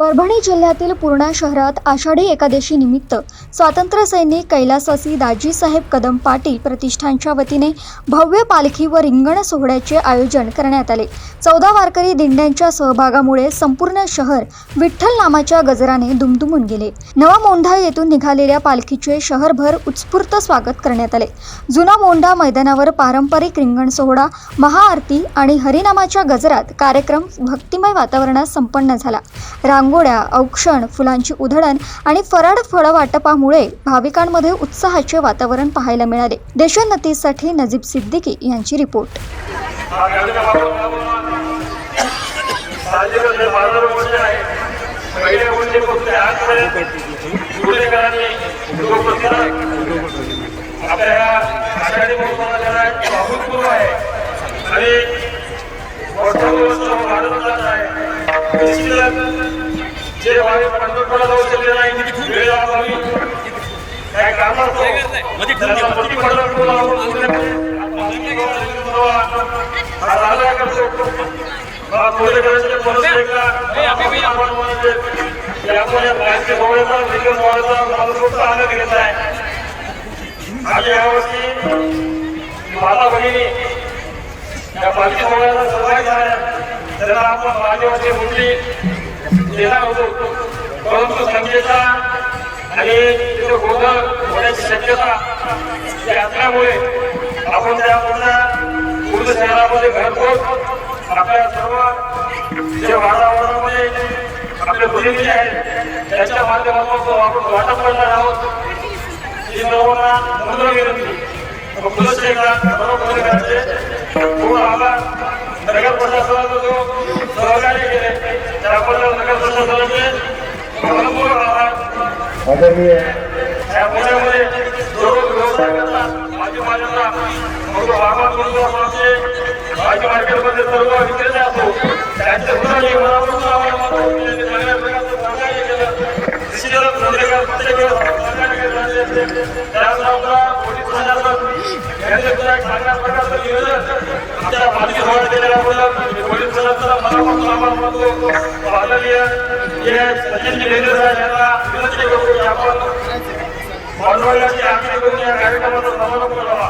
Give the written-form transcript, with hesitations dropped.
परभणी जिल्ह्यातील पूर्णा शहरात आषाढी एकादशी निमित्त स्वातंत्र्य सैनिक कैलासवासी दाजीसाहेब कदम पाटील प्रतिष्ठानच्या वतीने भव्य पालखी व रिंगण सोहळ्याचे आयोजन करण्यात आले। 14 वारकरी दिंड्यांच्या सहभागामुळे संपूर्ण शहर विठ्ठल नामाच्या गजराने दुमदुमून गेले। नवा मोंढा येथून निघालेल्या पालखीचे शहरभर उत्स्फूर्त स्वागत करण्यात आले। जुना मोंढा मैदानावर पारंपरिक रिंगण सोहळा, महाआरती आणि हरिनामाच्या गजरात कार्यक्रम भक्तिमय वातावरणात संपन्न झाला। रांगोळ्या, औक्षण, फुलांची उधळण आणि फराळ फळ वाटपामुळे भाविकांमध्ये उत्साहाचे वातावरण पाहायला मिळाले। देशोन्नतीसाठी नजीब सिद्दीकी यांची रिपोर्ट। जे भावी पंढरपूरला जाऊ शकले नाही वेळ अभावी काय काम असतो त्याला पंढरपूरला थोडे करायचे मनस्तेका त्यामुळे राज्य सोहळ्याचा निकल सोहळ्याचा मला खूप आनंद घेत आहे। आणि यावर्षी माता भगिनी या पालखी सोहळ्याचा सहभागी झाल्या, त्यांना आपण माझ्यावरची मुली देणार होतो, परंतु संख्येचा आणि तिथे गोंधळ होण्याची शक्यता असल्यामुळे आपण त्यामुळे पूर्ण शहरामध्ये घरपोच आपल्या सर्व जे वातावरणामध्ये आपले प्रतिनिधी आहेत त्यांच्या माध्यमातून आपण वाटप करणार आहोत। ही सर्वांना नम्र विनंती पुरुष बरोबर करायचे पूर्ण आभार। नगर प्रशासनाचा जो सहकार्य केले त्याबद्दल नगर प्रशासनाचे भरपूर आभार। या पुण्यामध्ये दररोज व्यवसाय करतात भाजी मार्केटला आभार करतो। आपण आमचे भाजी मार्केटमध्ये सर्व विक्रेते असतो त्यांचे सुद्धा मी मनापासून आभार मानतो। चांगल्या प्रकारचं सहकार्य केलं, निश्चितच प्रत्येक वेळेस सहकार्य केलं। त्यानंतर पोलीस प्रशासन यांचे सुद्धा एक चांगल्या प्रकारचं नियोजन आमच्या पालखी सोहळ्यात केल्याबद्दल पोलीस प्रशासनाला मनापासून आभार मानतो। आदरणीय जे सचिनजी लेंडे साहेब यांना विनंती करतो की आपण पांडुरंगाची आरती करून या कार्यक्रमाचा समारोप करावा।